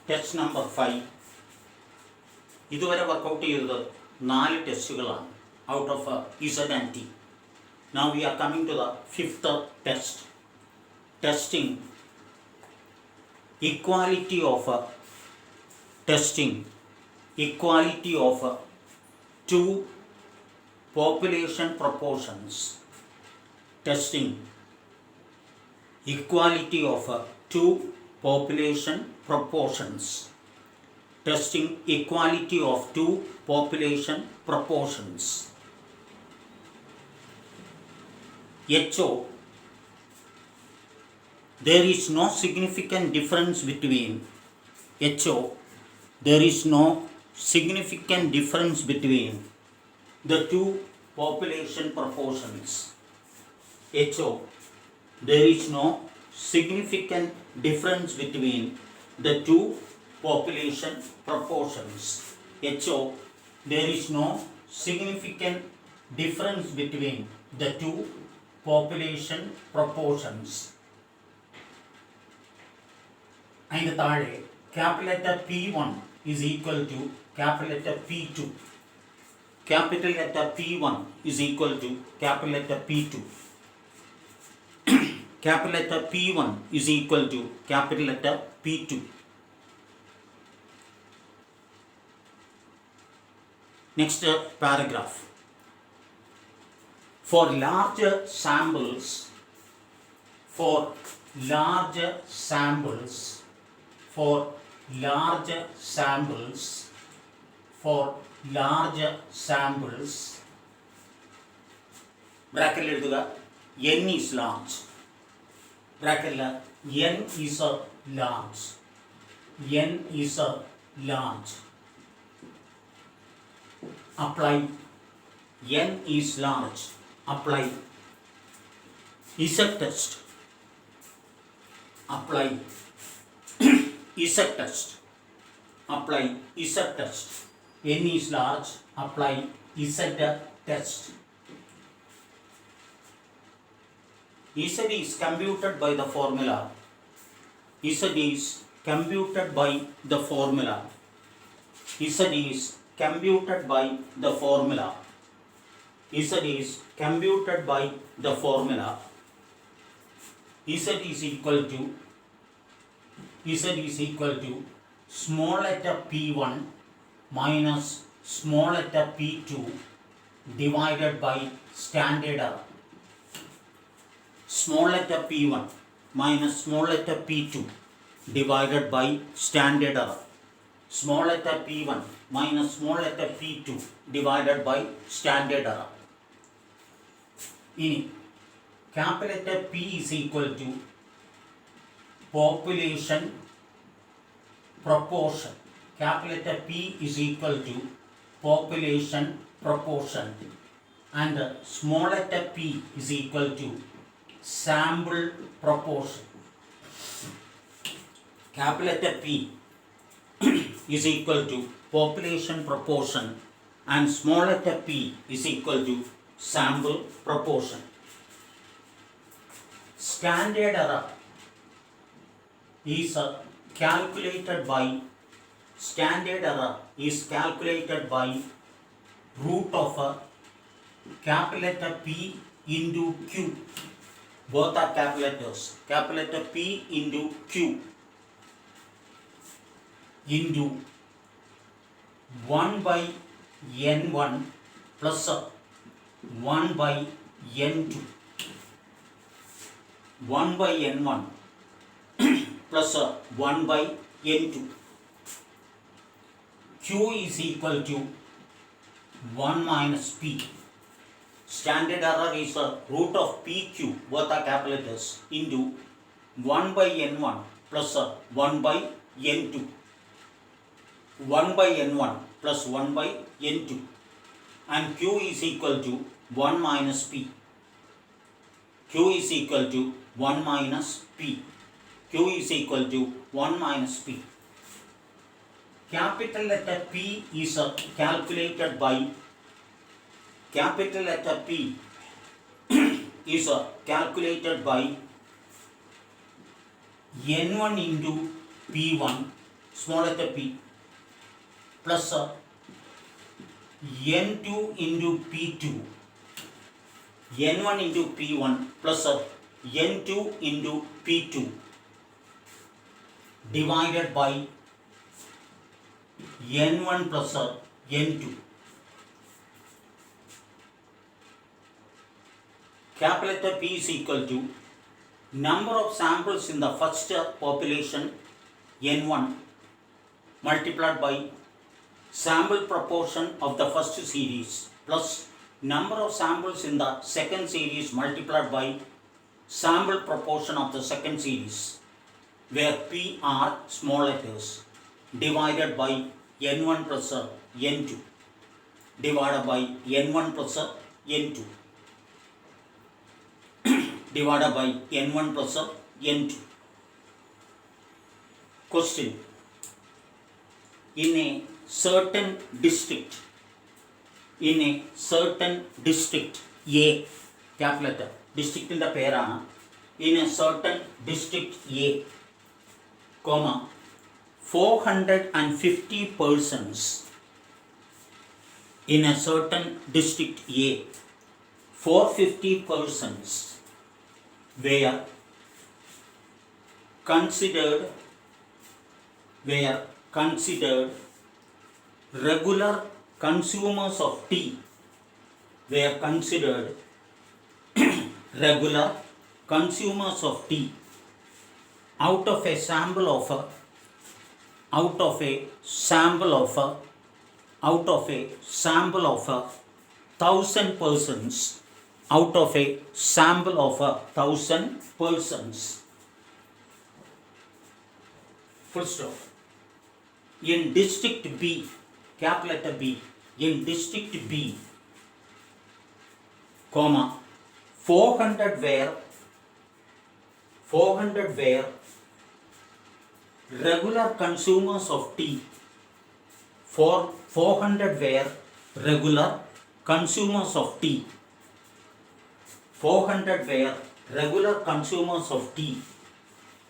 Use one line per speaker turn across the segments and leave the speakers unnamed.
Test number 5. ഇതുവരെ workout ചെയ്തത് 4 ടെസ്റ്റുകളാണ് out of Z and T. Now we are coming to the 5th test. Testing equality of two population proportions. Testing equality of two population proportions. Testing equality of two population proportions. HO, there is no significant difference between HO, there is no significant difference between the two population proportions. HO, there is no significant difference between the two population proportions. HO, there is no significant difference between the two population proportions. അതിൻ്റെ താഴെ capital letter P1 is equal to capital letter P2. Capital letter P1 is equal to capital letter P2. Capital letter P1 is equal to capital letter P2. Next paragraph. For larger samples, for larger samples, bracket എഴുതുക, n is large. Bracket n is a large. n is a large. Apply n is large. Apply Z test. Apply Z test. Apply Z test. n is large. Apply Z test. Z is computed by the formula. Z is computed by the formula. Z is computed by the formula. Z is computed by the formula. Z is equal to small letter P1 minus small letter P2 divided by standard error. Small letter P1 minus small letter P2 divided by standard error. Small letter P1 minus small letter P2 divided by standard error. ഇനി capital letter P is equal to population proportion. Capital letter P is equal to population proportion, and small letter p is equal to sample proportion. Capital letter P is equal to population proportion and small letter p is equal to sample proportion. Standard error is calculated by root of capital letter P into Q. Both are capital letters. Capital letter P into Q into 1 by n1 plus 1 by n2. 1 by n1 plus 1 by n2. Q is equal to 1 minus P. Standard error is root of PQ, both are capital letters, into 1 by n1 plus 1 by n2. 1 by n1 plus 1 by n2. And Q is equal to 1 minus P. Q is equal to 1 minus P. Q is equal to 1 minus P. Capital letter P is calculated by capital letter P is calculated by n1 into P1 small letter p plus n2 into p2, n1 into p1 plus n2 into p2 divided by n1 plus n2. Capital letter P is equal to number of samples in the first population n1 multiplied by sample proportion of the first series plus number of samples in the second series multiplied by sample proportion of the second series, where P are small letters, divided by n1 plus n2 divided by n1 plus n2 divided by n1 plus n2. Question: in a certain district A, capital letter, district in the പേരാണ്, in a certain district A, 450 persons in a certain district A, 450 persons were considered regular consumers of tea, were considered regular consumers of tea out of a sample of 1,000 persons, out of a sample of 1,000 persons. Full stop. In district B, capital letter B, in district B, 400 were regular consumers of tea. 400 were regular consumers of tea. 400 were regular consumers of tea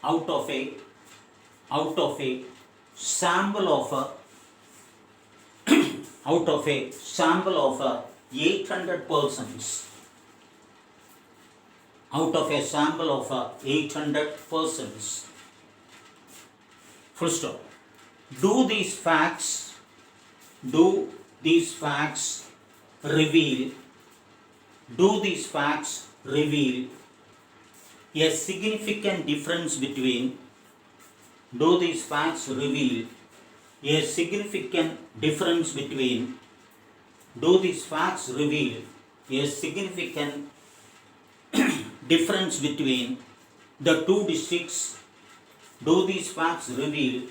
out of a sample of 800 persons. Out of a sample of 800 persons. Full stop. Do these facts reveal a significant difference between the two districts? Do these facts reveal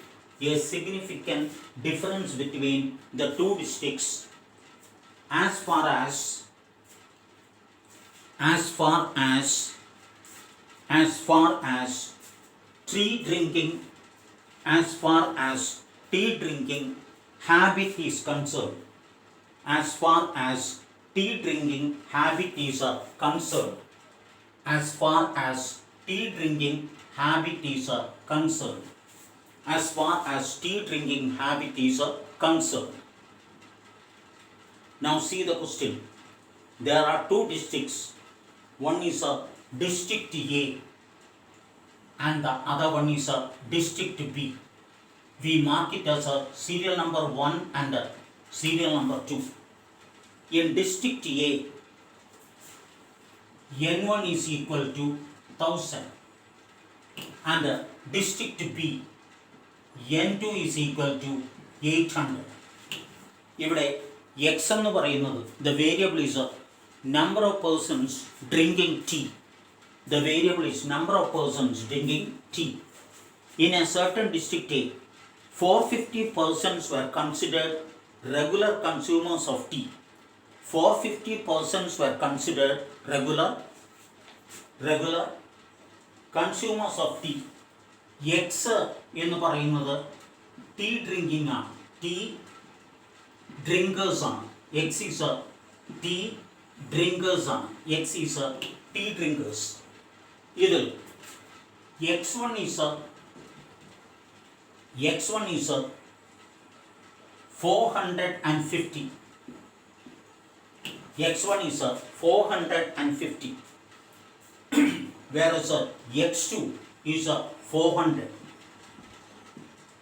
a significant difference between the two districts as far as tea drinking habit is concerned? As far as tea drinking habit is concerned. As far as tea drinking habit is concerned. As far as tea drinking habit is concerned. Now see the question. There are two districts. One is district A and the other one is district B. We mark it as serial number 1 and serial number 2. In district A, N1 is equal to 1000 and district B, N2 is equal to 800. ഇവിടെ x എന്ന് പറയുന്നത് the variable is number of persons drinking tea. The variable is number of persons drinking tea. In a certain district A, 450 persons were considered regular consumers of tea. 450 persons were considered regular consumers of tea. X എന്ന് പറയുന്നത് tea drinking ആണ്. Tea drinkers ആണ്. X is tea drinkers ആണ്. X is tea drinkers. ഇതിൽ x1 is x1 is 450. x1 is 450, whereas x2 is 400.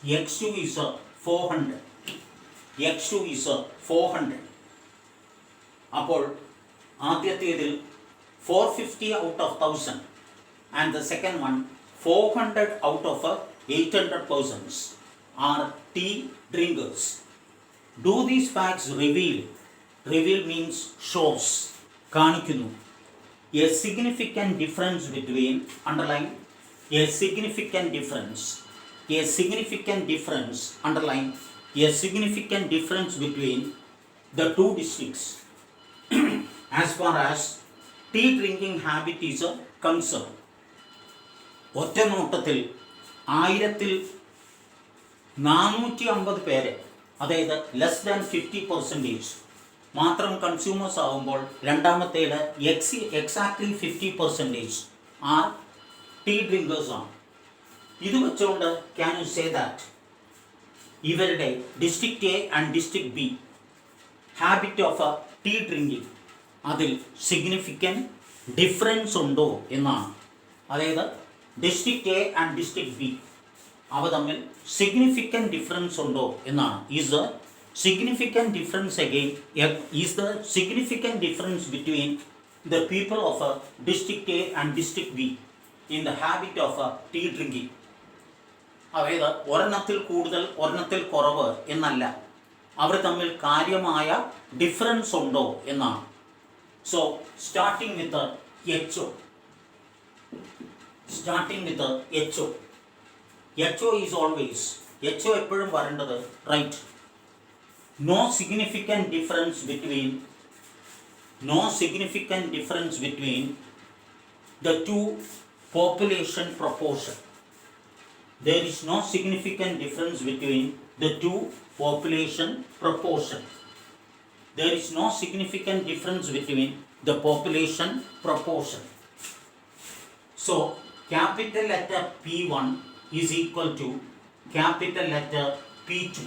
x2 is 400. x2 is 400. അപ്പോൾ ആദ്യത്തേതിൽ 450 out of 1000 and the second one 400 out of 800 persons are tea drinkers. Do these facts reveal? Reveal means shows, കാണിക്കുന്നു, a significant difference between, underline, a significant difference, underline, a significant difference between the two districts as far as tea drinking habit is concerned. ഒറ്റ നോട്ടത്തിൽ 1450 പേരെ, അതായത് less than 50% മാത്രം consumers ആകുമ്പോൾ രണ്ടാമത്തേത് exactly 50% R T drinkers ആണ്. ഇത് വെച്ചുകൊണ്ട് ക്യാൻ യു സേ ദാറ്റ് ഇവരുടെ district A and district B habit of tea drinking അതിൽ സിഗ്നിഫിക്കൻറ്റ് ഡിഫറൻസ് ഉണ്ടോ എന്നാണ്. അതായത് district A and district B അവ തമ്മിൽ സിഗ്നിഫിക്കൻറ്റ് ഡിഫറൻസ് ഉണ്ടോ എന്നാണ്. Is the significant difference again, is the significant difference between the people of district A and district B in the habit of tea drinking. അതായത് ഒരെണ്ണത്തിൽ കൂടുതൽ ഒരെണ്ണത്തിൽ കുറവ് എന്നല്ല, അവർ തമ്മിൽ കാര്യമായ ഡിഫറൻസ് ഉണ്ടോ എന്നാണ്. So starting with HO. HO is always, HO എപ്പോഴും വരേണ്ടത് right. No significant difference between the two population proportion. There is no significant difference between the two population proportion. There is no significant difference between the population proportion. So capital letter P1 is equal to capital letter P2.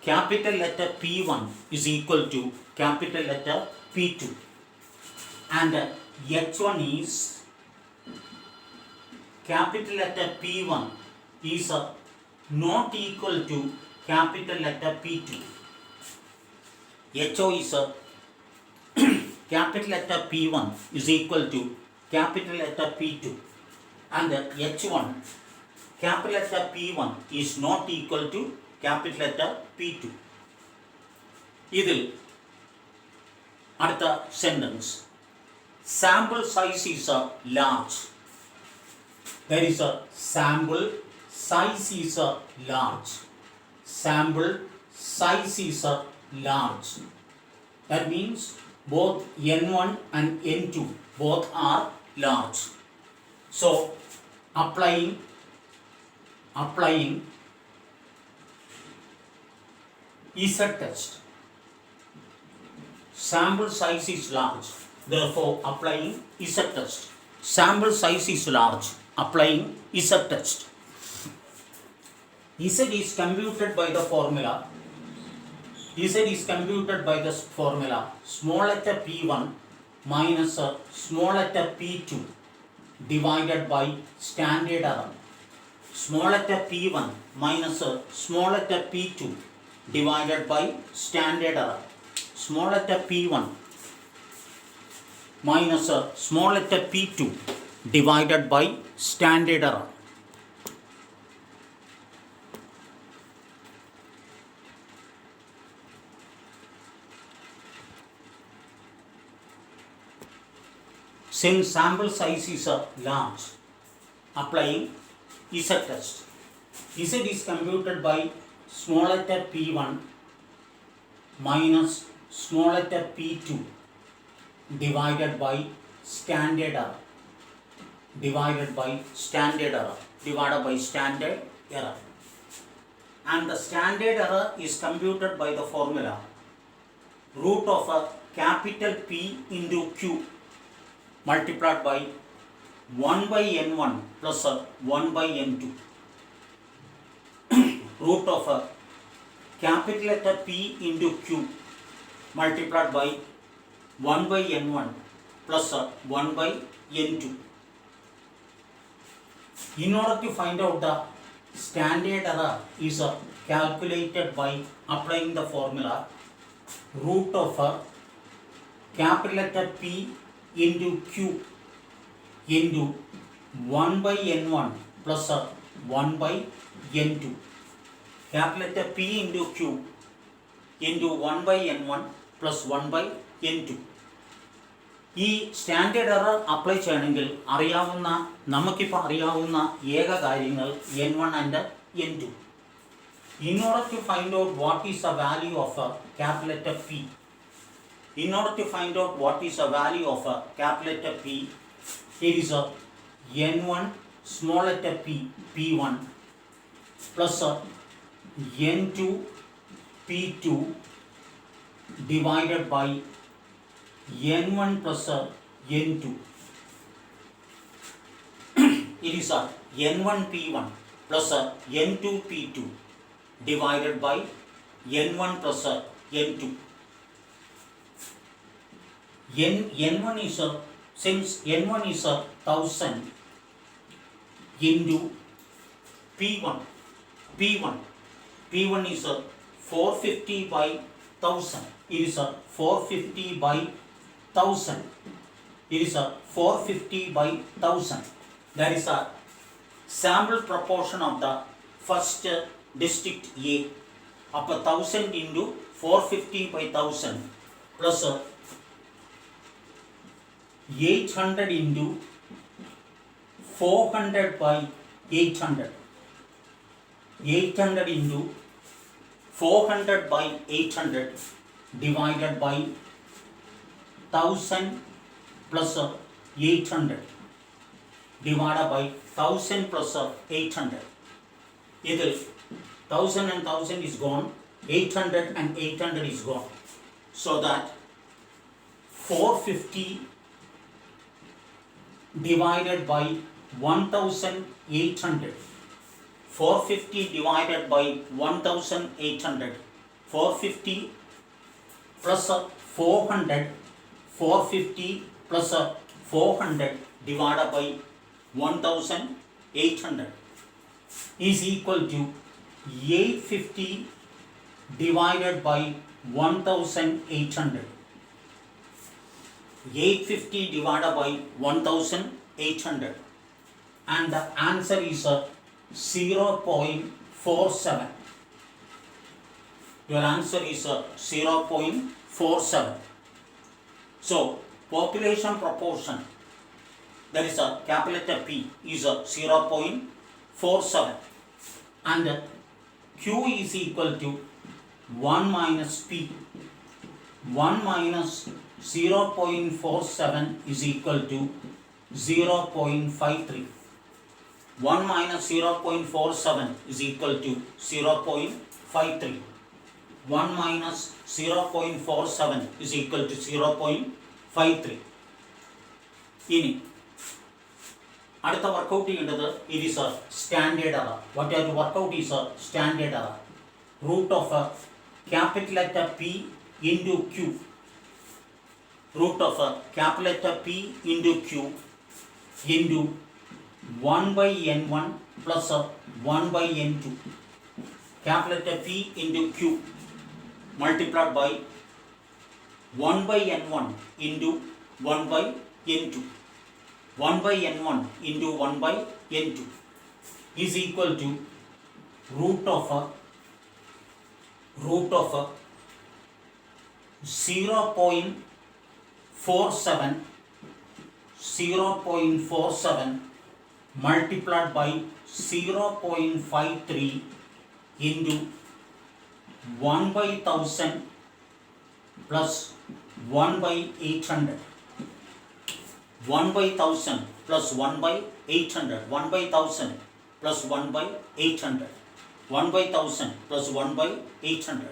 Capital letter P1 is equal to capital letter P2, and H1 is, capital letter P1 is not equal to capital letter P2. HO is capital letter P1 is equal to capital letter P2, and H1 capital letter P1 is not equal to capital letter P2. ഇതിൽ അടുത്ത sentence, sample size is large. There is A sample size is large. Sample size is large. That means both N1 and N2 both are large. So applying Z test. Sample size is large, therefore applying Z test. Sample size is large, applying Z test. Z is computed by the formula. Z is computed by the formula small letter p1 minus small letter p2 divided by standard error. Small letter p1 minus small letter p2 divided by standard error. Small letter p1 minus small letter p2 divided by standard error. Since sample size is large, applying Z test. Z is computed by small letter p1 minus small letter p2 divided by standard error. Divided by standard error. Divided by standard error. And the standard error is computed by the formula root of a capital P into Q multiplied by 1 by n1 plus 1 by n2. root of a capital letter P into Q multiplied by 1 by n1 plus 1 by n2. In order to find out the standard error is calculated by applying the formula root of a capital letter P into Q into 1 by n1 plus 1 by n2. Capital letter P into Q into 1 by n1 plus 1 by n2. ഈ standard error apply ചെയ്യണമെങ്കിൽ നമുക്കിപ്പോൾ അറിയാവുന്ന ഏക കാര്യങ്ങൾ n1 and n2. In order to find out what is the value of a capital letter P, it is a n1 small letter p, p1 plus n2 p2 divided by n1 plus n2. It is n1 p1 plus n2 p2 divided by n1 plus n2. n1 is since n1 is 1000 into p1 is 450 by 1000. It is 450 by 1000. It is 450 by 1000. That is a sample proportion of the first district A. Up 1000 into 450 by 1000 plus 800 into 400 by 800. 800 into 400 by 800 divided by 1000 plus 800 divided by 1000 plus 800. Either 1000 and 1000 is gone, 800 and 800 is gone. So that 450 divided by 1800. 450 divided by 1800. 450 plus 400. 450 plus 400 divided by 1800 is equal to 850 divided by 1800. 850 divided by 1800 and the answer is 0.47. Your answer is 0.47. So population proportion, that is a capital letter P, is 0.47 and Q is equal to 1 minus P. 1 minus 0.47 is equal to 0.53. 1 minus 0.47 is equal to 0.53. 1 minus 0.47 is equal to 0.53. ഇനി അടുത്ത workout ചെയ്യേണ്ടത് it is a standard error. What you have to work out is a standard error. Root of a capital letter P into Q. Root of a capital letter P into Q into 1 by n1 plus 1 by n2. Capital letter P into Q multiplied by 1 by n1 into 1 by n2. 1 by n1 into 1 by n2 is equal to root of 0.47 multiplied by 0.53 into 1 by 1000 plus 1 by 800. 1 by 1000 plus 1 by 800. 1 by 1000 plus 1 by 800. 1 by 1000 plus 1 by 800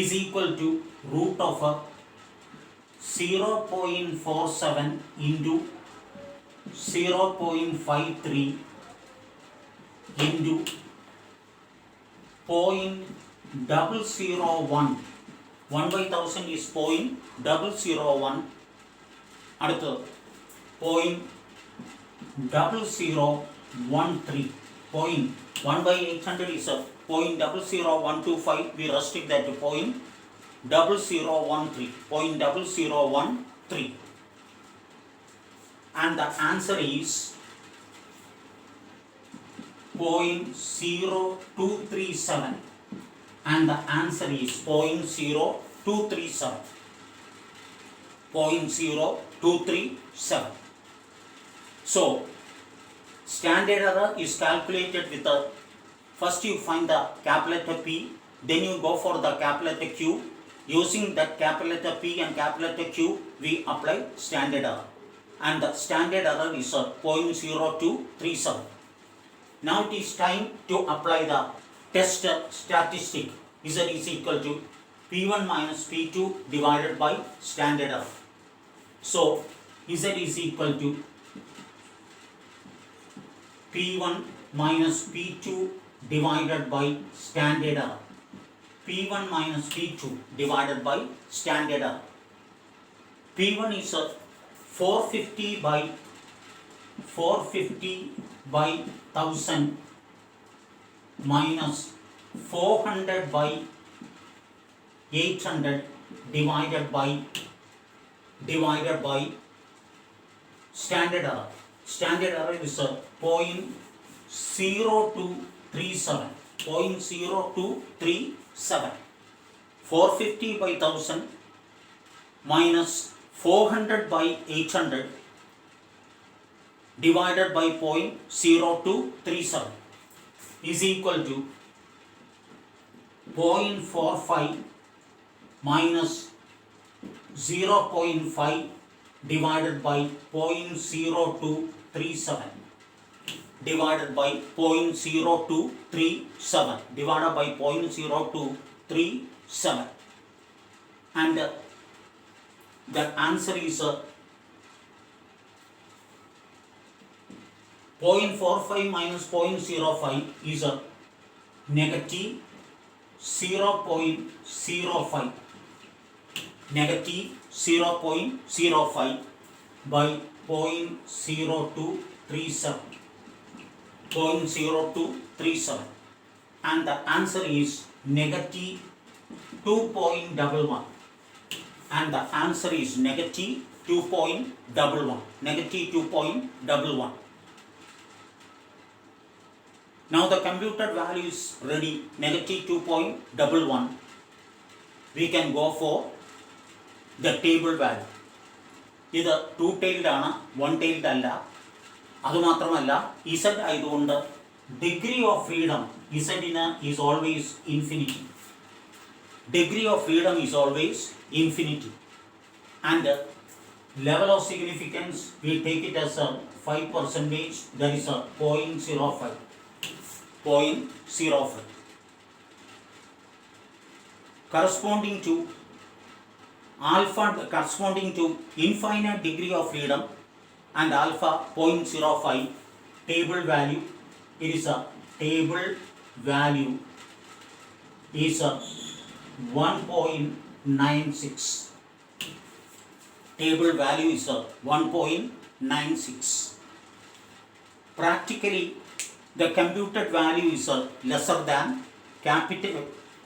is equal to root of 0.47 into 0.53 into 0.001. 1 by 1000 is 0.001. അടുത്ത് 0.0013. 1 by 800 is 0.00125. We restrict that to 0.0013. 0.0013. And the answer is 0.0237. And the answer is 0.0237. 0.0237. So, standard error is calculated with the, first you find the capital letter P, then you go for the capital letter Q. Using that capital letter P and capital letter Q, we apply standard error. And the standard error is 0.0237. Now it is time to apply the test statistic. Z is equal to P1 minus P2 divided by standard error. So Z is equal to P1 minus P2 divided by standard error. P1 minus P2 divided by standard error. P1 is 450 by 1000 minus 400 by 800 divided by standard error. Standard error is 0.0237. 0.0237. 450 by 1000 minus 400 by 800 divided by 0.0237 is equal to 0.45 minus 0.5 divided by 0.0237 divided by 0.0237 divided by 0.0237, and the answer is 0.45 minus 0.05 is negative 0.05. Negative 0.05 by 0.0237. 0.0237, and the answer is negative 2.11. And the answer is negative 2.11. Negative 2.11. Now the computed value is ready, negative 2.11. We can go for the table value. ഇത് 2-tailed ആണ്, 1-tailed അല്ല. അതുമാത്രമല്ല, Z ആയതുകൊണ്ട് degree of freedom Zന് is always infinity. Degree of freedom is always infinity. And level of significance, we take it as a 5%, that is a 0.05. 0.05. Corresponding to alpha, corresponding to infinite degree of freedom, and alpha 0.05, table value, it is a table value is a 1.96. Table value is a 1.96. Practically, the computed value is a lesser than capital.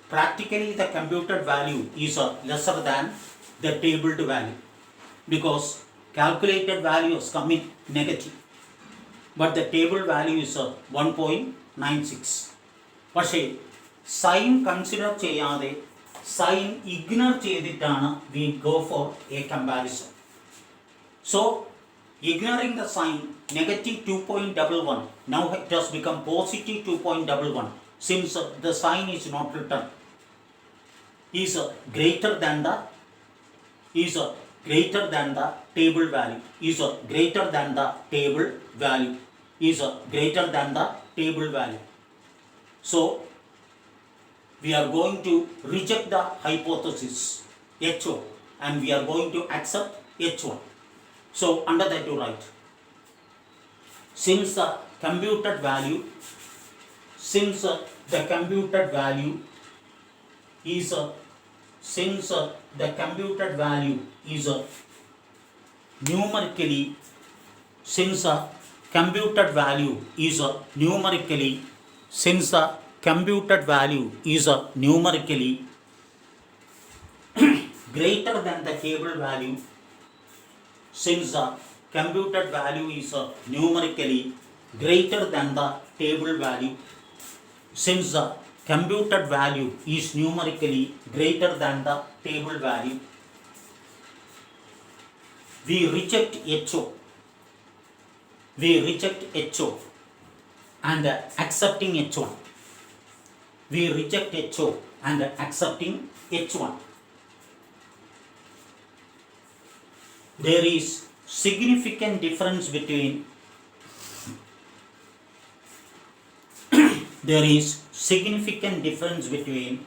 Practically, the computed value is a lesser than the tabled value, because calculated value is coming negative, but the table value is 1.96. പക്ഷേ sign consider ചെയ്യാതെ sign ignore ചെയ്തിട്ടാണ് we go for a comparison. So ignoring the sign negative 2.11, now it has become positive 2.11, since the sign is not written, is greater than the table value, is greater than the table value, is greater than the table value. So we are going to reject the hypothesis H1 and we are going to accept H1. So under that you write, since the computed value the computed value is since the computed value is numerically since computed value is numerically since the computed value is numerically greater than the table value since the computed value is numerically greater than the table value since the computed value is numerically greater than the table value, we reject HO. We reject HO and accepting H1. We reject HO and accepting H1. There is significant difference between there is significant difference between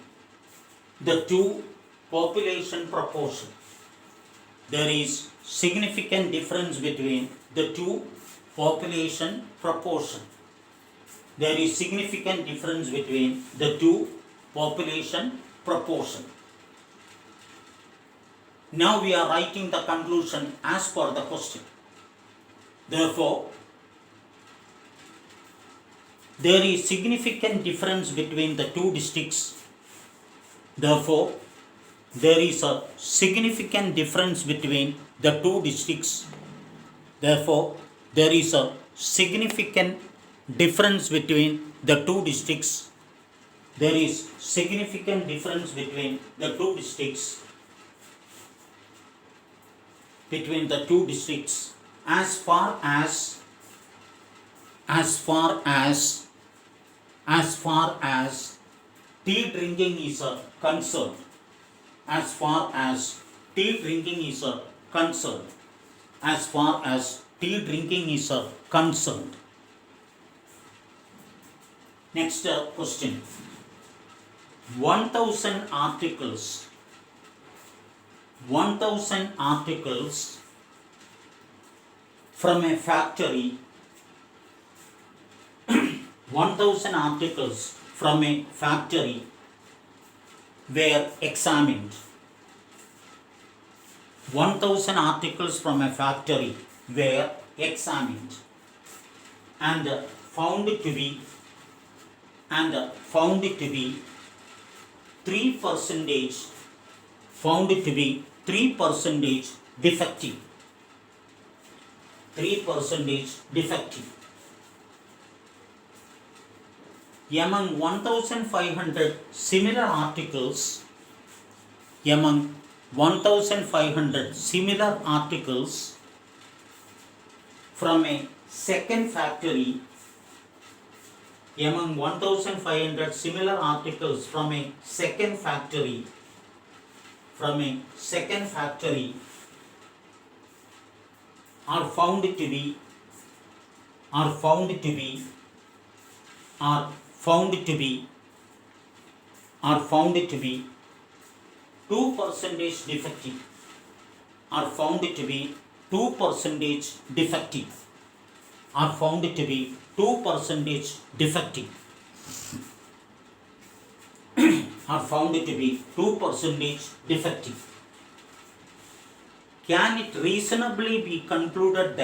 the two population proportion. There is significant difference between the two population proportion. There is significant difference between the two population proportion. Now we are writing the conclusion as per the question. Therefore, there is significant difference between the two districts. Therefore, there is a significant difference between the two districts. Therefore, there is a significant difference between the two districts. There is significant difference between the two districts. As far as tea drinking is concerned. As far as tea drinking is concerned. As far as tea drinking is concerned. Next question. 1000 articles. 1000 articles from a factory. 1000 articles from a factory were examined. 1000 articles from a factory were examined and found to be 3% defective. 3% defective. Among 1500 similar articles, among 1500 similar articles from a second factory, among 1500 similar articles from a second factory, are found to be 2% defective. Are found to be 2% defective. Are found to be 2% defective. Are found to be 2% defective. Can it reasonably be concluded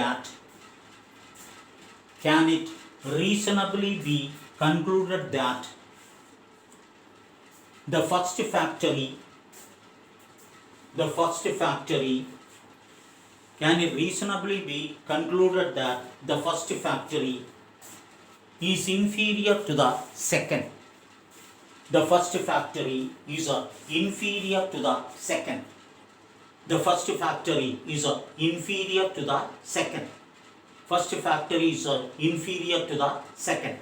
that the first factory can it reasonably be concluded that the first factory is inferior to the second? The first factory is inferior to the second. The first factory is inferior to the second. First factory is inferior to the second.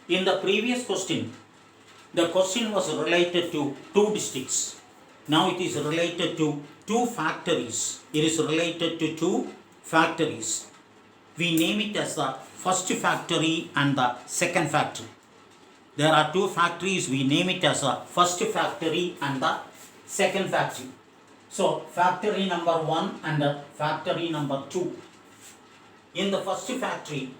In the previous question, the question was related to two districts. Now it is related to two factories. It is related to two factories. We name it as the first factory and the second factory. There are two factories. We name it as the first factory and the second factory. So factory number 1 and factory number 2. In the first factory,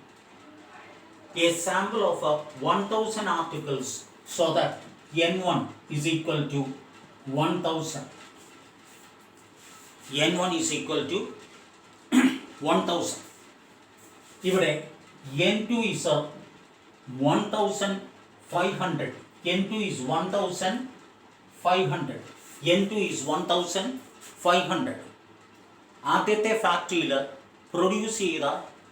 a sample of 1000 articles so that n1 is equal to 1000. n1 is equal to 1000. ഇവിടെ n2 is 1500. n2 is 1500. n2 is 1500. ആദ്യത്തെ ഫാക്ടറിയിൽ produce ചെയ്ത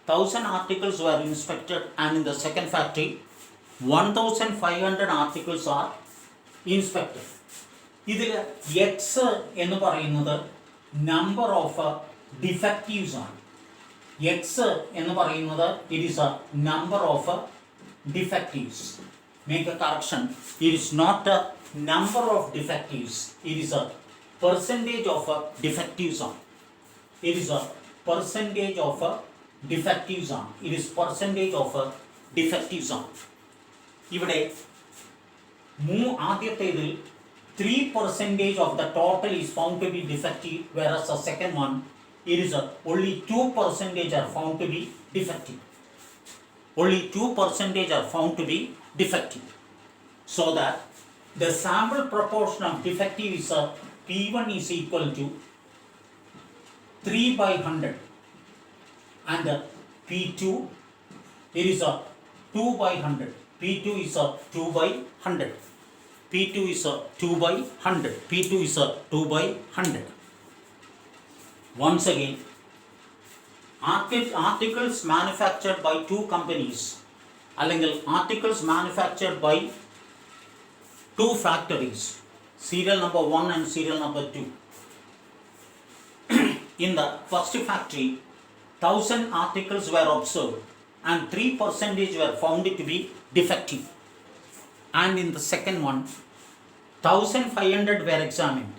1000 articles were inspected, and in the second factory 1500 articles are inspected. ഇതിൽ X എന്ന് പറയുന്നത് number of defectives ആണ്. X എന്ന് പറയുന്നത് it is a number of defectives. Make a correction, it is not a number of defectives, it is a percentage of defectives ആണ്. It is a percentage of defectives ആണ്. It is percentage of defectives ആണ്. ഇവിടെ ആദ്യത്തേതിൽ 3% of the total is found to be defective, whereas the second one, it is only 2% are found to be defective. Only 2% are found to be defective. So that the sample proportion of defective is P1 is equal to 3/100, and P2 it is 2/100. P2 is 2/100. P2 is 2/100. P2 is 2/100. Once again, articles manufactured by two companies, അല്ലെങ്കിൽ articles manufactured by two factories, serial number 1 and serial number 2. In the first factory, 1000 articles were observed and 3% were found to be defective. And in the second one, 1500 were examined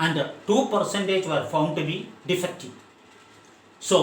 and 2% were found to be defective. So